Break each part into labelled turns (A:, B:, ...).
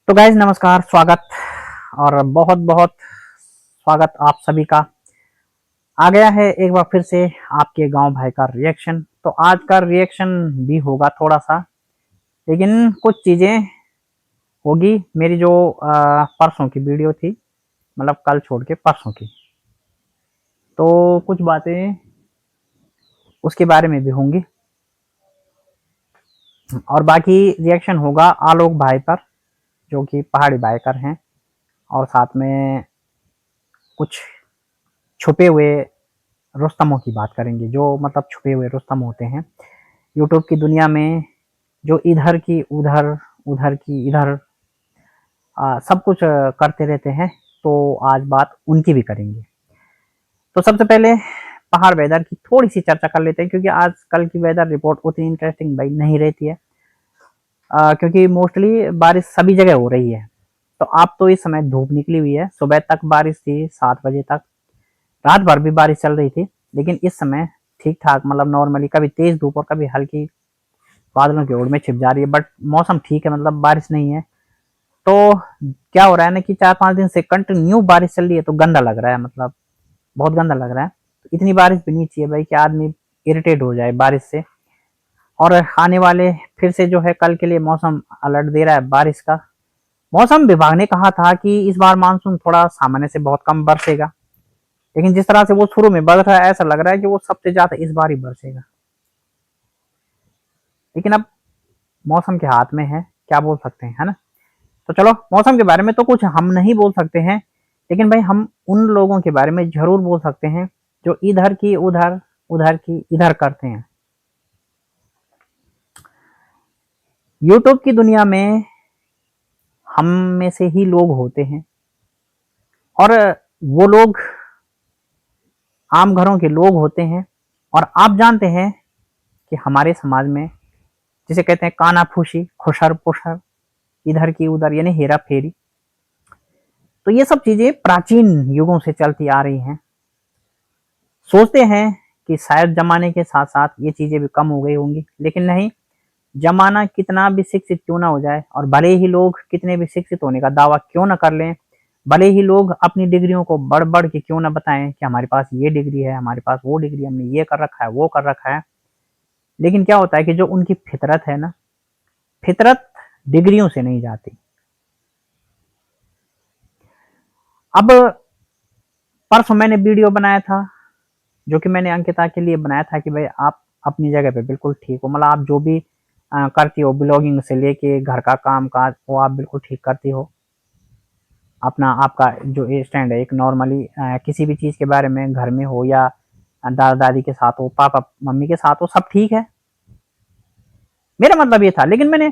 A: तो गाइज नमस्कार, स्वागत और बहुत बहुत स्वागत आप सभी का। आ गया है एक बार फिर से आपके गांव भाई का रिएक्शन। तो आज का रिएक्शन भी होगा थोड़ा सा, लेकिन कुछ चीज़ें होगी मेरी जो परसों की वीडियो थी, मतलब कल छोड़ के परसों की, तो कुछ बातें उसके बारे में भी होंगी। और बाकी रिएक्शन होगा आलोक भाई पर, जो कि पहाड़ी बाइकर हैं, और साथ में कुछ छुपे हुए रुस्तमों की बात करेंगे, जो मतलब छुपे हुए रुस्तम होते हैं यूट्यूब की दुनिया में, जो इधर की उधर, उधर की इधर सब कुछ करते रहते हैं। तो आज बात उनकी भी करेंगे। तो सबसे पहले पहाड़ वेदर की थोड़ी सी चर्चा कर लेते हैं, क्योंकि आजकल की वेदर रिपोर्ट उतनी इंटरेस्टिंग भाई नहीं रहती है, क्योंकि मोस्टली बारिश सभी जगह हो रही है। तो आप तो इस समय धूप निकली हुई है, सुबह तक बारिश थी 7 बजे तक, रात भर भी बारिश चल रही थी, लेकिन इस समय ठीक ठाक, मतलब नॉर्मली कभी तेज धूप और कभी हल्की बादलों की ओर में छिप जा रही है, बट मौसम ठीक है, मतलब बारिश नहीं है। तो क्या हो रहा है ना कि 4-5 दिन से कंटिन्यू बारिश चल रही है, तो गंदा लग रहा है, मतलब बहुत गंदा लग रहा है। तो इतनी बारिश भी नहीं चाहिए भाई कि आदमी इरिटेट हो जाए बारिश से। और आने वाले फिर से जो है कल के लिए मौसम अलर्ट दे रहा है बारिश का। मौसम विभाग ने कहा था कि इस बार मानसून थोड़ा सामान्य से बहुत कम बरसेगा, लेकिन जिस तरह से वो शुरू में बरस रहा है, ऐसा लग रहा है कि वो सबसे ज्यादा इस बार ही बरसेगा। लेकिन अब मौसम के हाथ में है, क्या बोल सकते हैं, है ना। तो चलो, मौसम के बारे में तो कुछ हम नहीं बोल सकते हैं, लेकिन भाई हम उन लोगों के बारे में जरूर बोल सकते हैं जो इधर की उधर, उधर की इधर करते हैं। यूट्यूब की दुनिया में हम में से ही लोग होते हैं, और वो लोग आम घरों के लोग होते हैं। और आप जानते हैं कि हमारे समाज में जिसे कहते हैं काना फूसी, खुशर पुशर, इधर की उधर, यानी हेरा फेरी, तो ये सब चीजें प्राचीन युगों से चलती आ रही हैं। सोचते हैं कि शायद जमाने के साथ साथ ये चीजें भी कम हो गई होंगी, लेकिन नहीं। जमाना कितना भी शिक्षित क्यों ना हो जाए, और भले ही लोग कितने भी शिक्षित होने का दावा क्यों ना कर लें, भले ही लोग अपनी डिग्रियों को बढ़ बढ़ के क्यों ना बताएं कि हमारे पास ये डिग्री है, हमारे पास वो डिग्री, हमने ये कर रखा है, वो कर रखा है, लेकिन क्या होता है कि जो उनकी फितरत है ना, फितरत डिग्रियों से नहीं जाती। अब परसों मैंने वीडियो बनाया था, जो कि मैंने अंकिता के लिए बनाया था, कि भाई आप अपनी जगह पे बिल्कुल ठीक हो, मतलब आप जो भी करती हो, ब्लॉगिंग से लेके घर का काम काज, वो आप बिल्कुल ठीक करती हो। अपना आपका जो स्टैंड है एक नॉर्मली किसी भी चीज़ के बारे में, घर में हो या दादा दादी के साथ हो, पापा मम्मी के साथ हो, सब ठीक है। मेरा मतलब ये था, लेकिन मैंने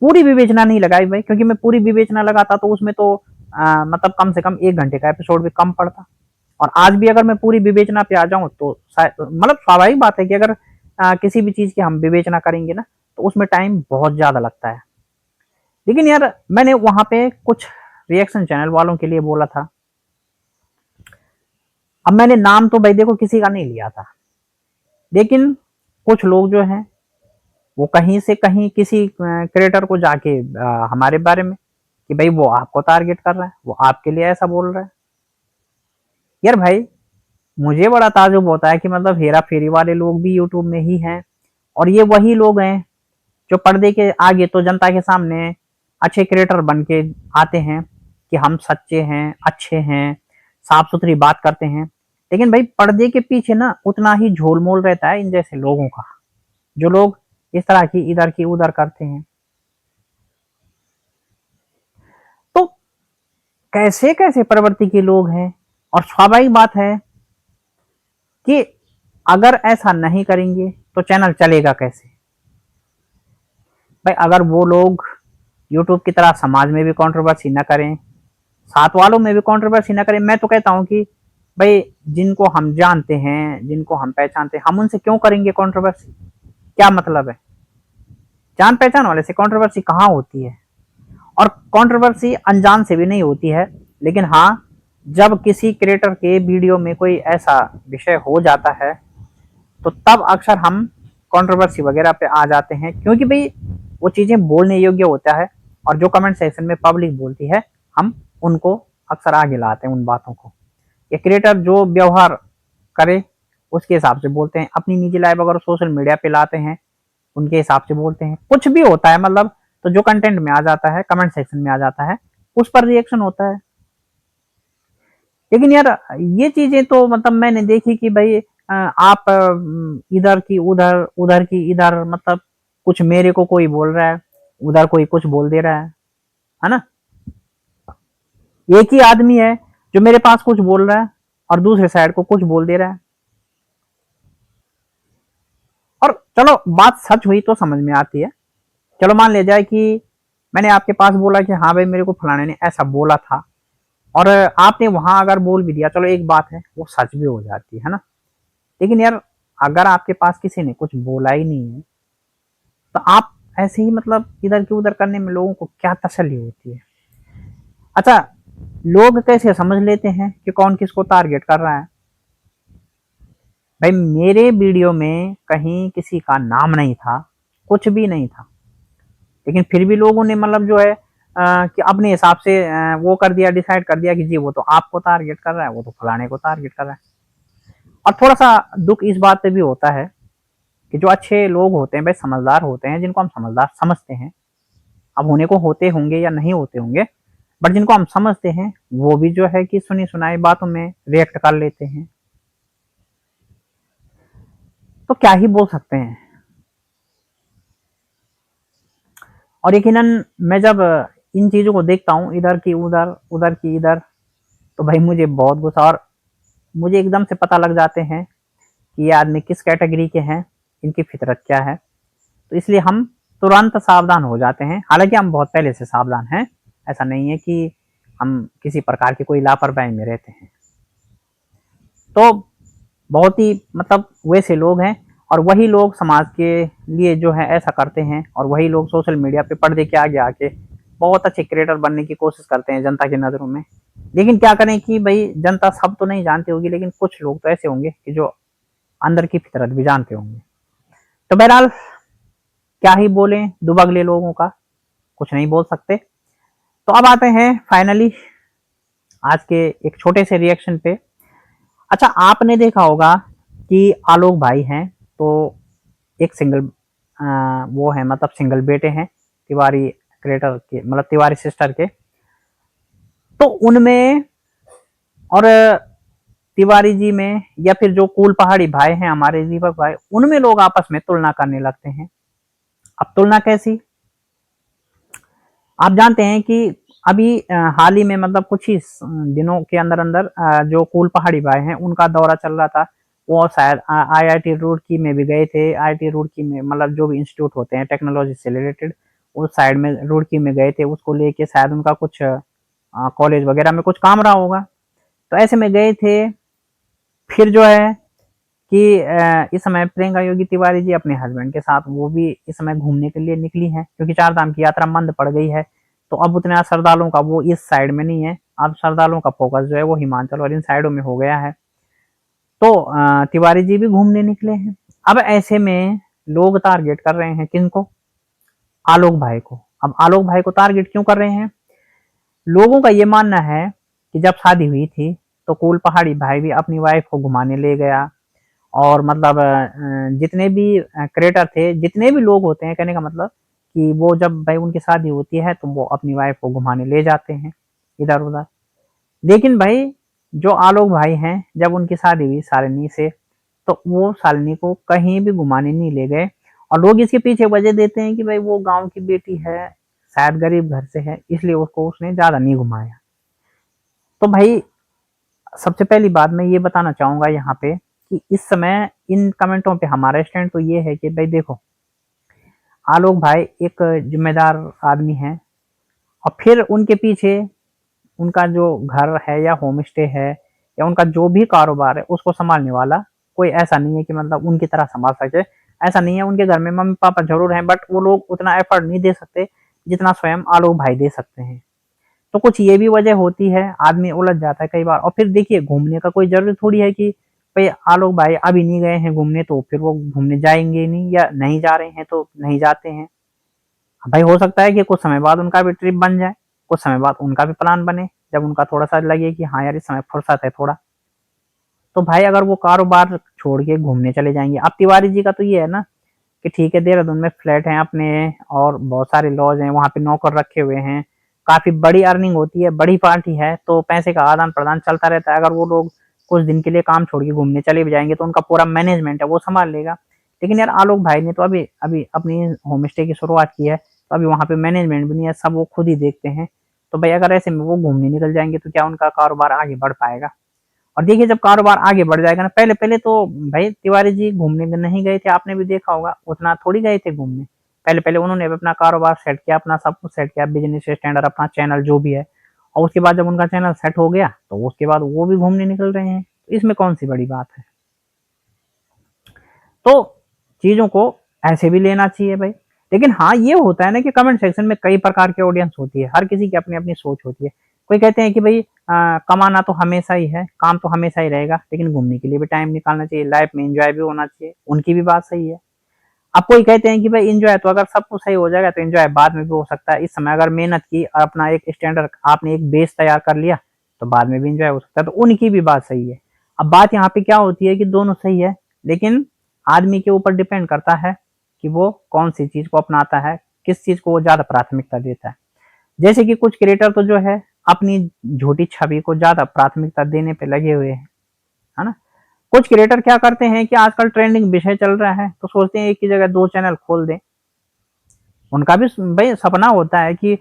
A: पूरी विवेचना नहीं लगाई भाई, क्योंकि मैं पूरी विवेचना लगाता तो उसमें तो मतलब कम से कम 1 घंटे का एपिसोड भी कम पड़ता। और आज भी अगर मैं पूरी विवेचना पे आ जाऊं तो मतलब स्वाभाविक बात है कि अगर किसी भी चीज की हम विवेचना करेंगे ना, तो उसमें टाइम बहुत ज्यादा लगता है। लेकिन यार मैंने वहां पे कुछ रिएक्शन चैनल वालों के लिए बोला था। अब मैंने नाम तो भाई देखो किसी का नहीं लिया था, लेकिन कुछ लोग जो हैं वो कहीं से कहीं किसी क्रिएटर को जाके हमारे बारे में, कि भाई वो आपको टारगेट कर रहा है, वो आपके लिए ऐसा बोल रहा है। यार भाई मुझे बड़ा ताजुब होता है कि मतलब हेरा फेरी वाले लोग भी यूट्यूब में ही हैं, और ये वही लोग हैं जो पर्दे के आगे तो जनता के सामने अच्छे क्रिएटर बन के आते हैं कि हम सच्चे हैं, अच्छे हैं, साफ सुथरी बात करते हैं। लेकिन भाई पर्दे के पीछे ना उतना ही झोलमोल रहता है इन जैसे लोगों का, जो लोग इस तरह की इधर की उधर करते हैं। तो कैसे कैसे प्रवृत्ति के लोग हैं, और स्वाभाविक बात है कि अगर ऐसा नहीं करेंगे तो चैनल चलेगा कैसे। भाई अगर वो लोग यूट्यूब की तरह समाज में भी कंट्रोवर्सी ना करें, साथ वालों में भी कंट्रोवर्सी ना करें, मैं तो कहता हूं कि भाई जिनको हम जानते हैं, जिनको हम पहचानते हैं, हम उनसे क्यों करेंगे कंट्रोवर्सी, क्या मतलब है। जान पहचान वाले से कंट्रोवर्सी कहाँ होती है, और कंट्रोवर्सी अनजान से भी नहीं होती है। लेकिन हाँ, जब किसी क्रिएटर के वीडियो में कोई ऐसा विषय हो जाता है, तो तब अक्सर हम कंट्रोवर्सी वगैरह पे आ जाते हैं, क्योंकि भाई वो चीजें बोलने योग्य होता है। और जो कमेंट सेक्शन में पब्लिक बोलती है हम उनको अक्सर आगे लाते हैं उन बातों को। ये क्रिएटर जो व्यवहार करे उसके हिसाब से बोलते हैं, अपनी निजी लाइफ अगर सोशल मीडिया पे लाते हैं उनके हिसाब से बोलते हैं, कुछ भी होता है मतलब, तो जो कंटेंट में आ जाता है कमेंट सेक्शन में आ जाता है उस पर रिएक्शन होता है। लेकिन यार ये चीजें तो मतलब मैंने देखी कि भाई आप इधर की उधर, उधर की इधर, मतलब कुछ मेरे को कोई बोल रहा है, उधर कोई कुछ बोल दे रहा है ना। एक ही आदमी है जो मेरे पास कुछ बोल रहा है और दूसरे साइड को कुछ बोल दे रहा है। और चलो बात सच हुई तो समझ में आती है। चलो मान लिया जाए कि मैंने आपके पास बोला कि हाँ भाई मेरे को फलाने ने ऐसा बोला था, और आपने वहां अगर बोल भी दिया, चलो एक बात है वो सच भी हो जाती है ना। लेकिन यार अगर आपके पास किसी ने कुछ बोला ही नहीं है तो आप ऐसे ही मतलब इधर की उधर करने में लोगों को क्या तसल्ली होती है। अच्छा, लोग कैसे समझ लेते हैं कि कौन किसको टारगेट कर रहा है। भाई मेरे वीडियो में कहीं किसी का नाम नहीं था, कुछ भी नहीं था, लेकिन फिर भी लोगों ने मतलब जो है कि अपने हिसाब से वो कर दिया, डिसाइड कर दिया कि जी वो तो आपको टारगेट कर रहा है, वो तो फलाने को टारगेट कर रहा है। और थोड़ा सा दुख इस बात पे भी होता है कि जो अच्छे लोग होते हैं भाई, समझदार होते हैं, जिनको हम समझदार समझते हैं, अब होने को होते होंगे या नहीं होते होंगे, बट जिनको हम समझते हैं वो भी जो है कि सुनी सुनाई बातों में रिएक्ट कर लेते हैं। तो क्या ही बोल सकते हैं। और यकीनन मैं जब इन चीजों को देखता हूँ, इधर की उधर, उधर की इधर, तो भाई मुझे बहुत गुस्सा, और मुझे एकदम से पता लग जाते हैं कि ये आदमी किस कैटेगरी के हैं, इनकी फितरत क्या है। तो इसलिए हम तुरंत सावधान हो जाते हैं। हालांकि हम बहुत पहले से सावधान हैं, ऐसा नहीं है कि हम किसी प्रकार की कोई लापरवाही में रहते हैं। तो बहुत ही मतलब वैसे लोग हैं, और वही लोग समाज के लिए जो है ऐसा करते हैं, और वही लोग सोशल मीडिया पे पर्दे के आगे आके बहुत अच्छे क्रिएटर बनने की कोशिश करते हैं जनता की नज़रों में। लेकिन क्या करें कि भाई जनता सब तो नहीं जानती होगी, लेकिन कुछ लोग तो ऐसे होंगे कि जो अंदर की फितरत भी जानते होंगे। तो बहरहाल क्या ही बोले दुबगले लोगों का, कुछ नहीं बोल सकते। तो अब आते हैं फाइनली आज के एक छोटे से रिएक्शन पे। अच्छा, आपने देखा होगा कि आलोक भाई हैं तो एक सिंगल वो है, मतलब सिंगल बेटे हैं तिवारी क्रिएटर के, मतलब तिवारी सिस्टर के। तो उनमें और तिवारी जी में, या फिर जो कूल पहाड़ी भाई हैं हमारे दीपक भाई, उनमें लोग आपस में तुलना करने लगते हैं। अब तुलना कैसी, आप जानते हैं कि अभी हाल ही में मतलब कुछ ही दिनों के अंदर अंदर जो कूल पहाड़ी भाई हैं उनका दौरा चल रहा था। वो शायद आईआईटी रुड़की में भी गए थे, आईआईटी रुड़की में मतलब जो भी इंस्टीट्यूट होते हैं टेक्नोलॉजी से रिलेटेड, उस साइड में रुड़की में गए थे, उसको लेके शायद उनका कुछ कॉलेज वगैरह में कुछ काम रहा होगा। तो ऐसे में गए थे। फिर जो है कि इस समय प्रियंका योगी तिवारी जी अपने हस्बैंड के साथ वो भी इस समय घूमने के लिए निकली हैं, क्योंकि चार धाम की यात्रा मंद पड़ गई है। तो अब उतना श्रद्धालुओं का वो इस साइड में नहीं है, अब श्रद्धालुओं का फोकस जो है वो हिमाचल और इन साइडों में हो गया है। तो तिवारी जी भी घूमने निकले हैं। अब ऐसे में लोग टारगेट कर रहे हैं किनको, आलोक भाई को। अब आलोक भाई को टारगेट क्यों कर रहे हैं, लोगों का ये मानना है कि जब शादी हुई थी तो कूल पहाड़ी भाई भी अपनी वाइफ को घुमाने ले गया, और मतलब जितने भी क्रिएटर थे, जितने भी लोग होते हैं, कहने का मतलब कि वो जब भाई उनकी शादी होती है तो वो अपनी वाइफ को घुमाने ले जाते हैं इधर उधर। लेकिन भाई जो आलोक भाई हैं, जब उनकी शादी हुई शालिनी से, तो वो शालिनी को कहीं भी घुमाने नहीं ले गए। और लोग इसके पीछे वजह देते हैं कि भाई वो गांव की बेटी है, शायद गरीब घर से है, इसलिए उसको उसने ज्यादा नहीं घुमाया। तो भाई सबसे पहली बात मैं ये बताना चाहूंगा यहाँ पे कि इस समय इन कमेंटों पे हमारा स्टैंड तो ये है कि भाई देखो, आलोक भाई एक जिम्मेदार आदमी है, और फिर उनके पीछे उनका जो घर है या होम स्टे है या उनका जो भी कारोबार है उसको संभालने वाला कोई ऐसा नहीं है कि मतलब उनकी तरह संभाल सके। ऐसा नहीं है, उनके घर में मम्मी पापा जरूर हैं, बट वो लोग उतना एफर्ट नहीं दे सकते जितना स्वयं आलोक भाई दे सकते हैं। तो कुछ ये भी वजह होती है, आदमी उलझ जाता है कई बार। और फिर देखिए, घूमने का कोई जरूरी थोड़ी है कि भाई आलोक भाई अभी नहीं गए हैं घूमने तो फिर वो घूमने जाएंगे नहीं, या नहीं जा रहे हैं तो नहीं जाते हैं। भाई हो सकता है कि कुछ समय बाद उनका भी ट्रिप बन जाए, कुछ समय बाद उनका भी प्लान बने, जब उनका थोड़ा सा लगे कि हाँ यार इस समय फुर्सत है थोड़ा, तो भाई अगर वो कारोबार छोड़ के घूमने चले जाएंगे। अब तिवारी जी का तो ये है ना कि ठीक है देहरादून में फ्लैट हैं अपने और बहुत सारे लॉज हैं, वहां पे नौकर रखे हुए हैं, काफी बड़ी अर्निंग होती है, बड़ी पार्टी है, तो पैसे का आदान प्रदान चलता रहता है। अगर वो लोग कुछ दिन के लिए काम छोड़ के घूमने चले भी जाएंगे तो उनका पूरा मैनेजमेंट है वो संभाल लेगा। लेकिन यार आलोक भाई ने तो अभी अभी अपनी होम स्टे की शुरुआत की है, तो अभी वहां पे मैनेजमेंट भी नहीं है, सब वो खुद ही देखते हैं। तो भाई अगर ऐसे में वो घूमने निकल जाएंगे तो क्या उनका कारोबार आगे बढ़ पाएगा? और देखिए जब कारोबार आगे बढ़ जाएगा ना, पहले पहले तो भाई तिवारी जी घूमने नहीं गए थे, आपने भी देखा होगा, उतना थोड़ी गए थे घूमने। पहले पहले उन्होंने अपना कारोबार सेट किया, अपना सब कुछ सेट किया, बिजनेस स्टैंडर्ड, अपना चैनल जो भी है, और उसके बाद जब उनका चैनल सेट हो गया तो उसके बाद वो भी घूमने निकल रहे हैं, तो इसमें कौन सी बड़ी बात है? तो चीजों को ऐसे भी लेना चाहिए भाई। लेकिन हाँ ये होता है ना कि कमेंट सेक्शन में कई प्रकार की ऑडियंस होती है, हर किसी की अपनी अपनी सोच होती है। कोई कहते हैं कि भाई कमाना तो हमेशा ही है, काम तो हमेशा ही रहेगा, लेकिन घूमने के लिए भी टाइम निकालना चाहिए, लाइफ में एंजॉय भी होना चाहिए, उनकी भी बात सही है। अब कोई कहते हैं कि भाई एंजॉय तो अगर सब कुछ सही हो जाएगा तो एंजॉय बाद में भी हो सकता है, इस समय अगर मेहनत की और अपना एक स्टैंडर्ड आपने एक बेस तैयार कर लिया तो बाद में भी एंजॉय हो सकता है, तो उनकी भी बात सही है। अब बात यहाँ पे क्या होती है कि दोनों सही है, लेकिन आदमी के ऊपर डिपेंड करता है कि वो कौन सी चीज को अपनाता है, किस चीज को वो ज्यादा प्राथमिकता देता है। जैसे कि कुछ क्रिएटर तो जो है अपनी झूठी छवि को ज्यादा प्राथमिकता देने पे लगे हुए हैं, है ना। कुछ क्रिएटर क्या करते हैं कि आजकल ट्रेंडिंग विषय चल रहा है तो सोचते हैं एक की जगह दो चैनल खोल दें। उनका भी भाई सपना होता है कि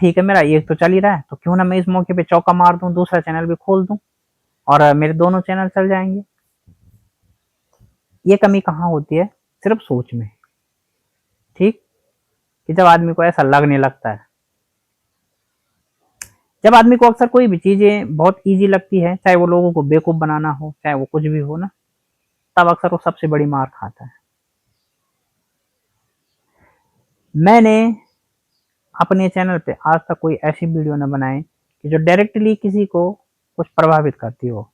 A: ठीक है मेरा एक तो चल ही रहा है तो क्यों ना मैं इस मौके पे चौका मार दूं, दूसरा चैनल भी खोल दूं और मेरे दोनों चैनल चल जाएंगे। ये कमी कहाँ होती है? सिर्फ सोच में। ठीक, कि जब आदमी को ऐसा लगने लगता है, जब आदमी को अक्सर कोई भी चीजें बहुत इजी लगती है, चाहे वो लोगों को बेवकूफ बनाना हो, चाहे वो कुछ भी हो ना, तब अक्सर वो सबसे बड़ी मार खाता है। मैंने अपने चैनल पे आज तक कोई ऐसी वीडियो न बनाई कि जो डायरेक्टली किसी को कुछ प्रभावित करती हो।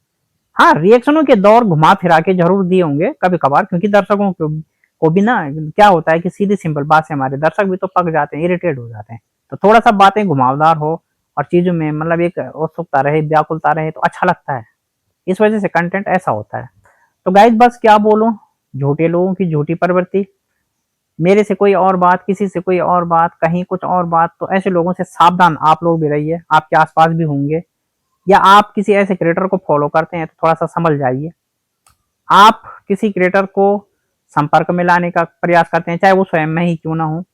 A: हाँ, रिएक्शनों के दौर घुमा फिरा के जरूर दिए होंगे कभी कभार, क्योंकि दर्शकों को भी ना क्या होता है कि सीधी सिंपल बात से हमारे दर्शक भी तो पक जाते हैं, इरिटेट हो जाते हैं, तो थोड़ा सा बातें घुमावदार हो और चीजों में मतलब एक उत्सुकता रहे, व्याकुलता रहे तो अच्छा लगता है। इस वजह से कंटेंट ऐसा होता है। तो गाइज बस क्या बोलूं, झूठे लोगों की झूठी प्रवृत्ति, मेरे से कोई और बात, किसी से कोई और बात, कहीं कुछ और बात, तो ऐसे लोगों से सावधान आप लोग भी रहिए, आपके आसपास भी होंगे, या आप किसी ऐसे क्रिएटर को फॉलो करते हैं तो थोड़ा सा समझ जाइए। आप किसी क्रिएटर को संपर्क में लाने का प्रयास करते हैं, चाहे वो स्वयं में ही क्यों ना हो,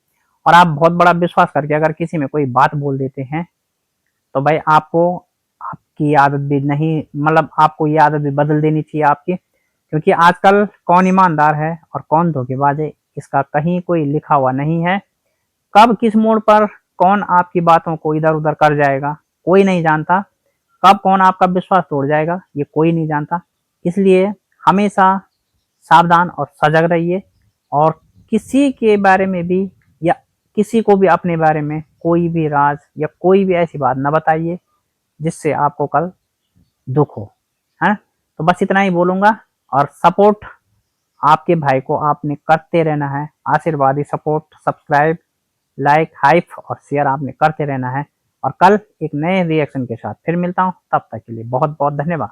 A: और आप बहुत बड़ा विश्वास करके अगर किसी में कोई बात बोल देते हैं तो भाई आपको आपकी आदत भी नहीं, मतलब आपको ये आदत भी बदल देनी चाहिए आपकी, क्योंकि आजकल कौन ईमानदार है और कौन धोखेबाज है इसका कहीं कोई लिखा हुआ नहीं है। कब किस मोड़ पर कौन आपकी बातों को इधर उधर कर जाएगा कोई नहीं जानता, कब कौन आपका विश्वास तोड़ जाएगा ये कोई नहीं जानता। इसलिए हमेशा सावधान और सजग रहिए, और किसी के बारे में भी या किसी को भी अपने बारे में कोई भी राज या कोई भी ऐसी बात न बताइए जिससे आपको कल दुख हो, है। तो बस इतना ही बोलूंगा, और सपोर्ट आपके भाई को आपने करते रहना है, आशीर्वादी सपोर्ट, सब्सक्राइब, लाइक, हाइप और शेयर आपने करते रहना है। और कल एक नए रिएक्शन के साथ फिर मिलता हूं, तब तक के लिए बहुत बहुत धन्यवाद।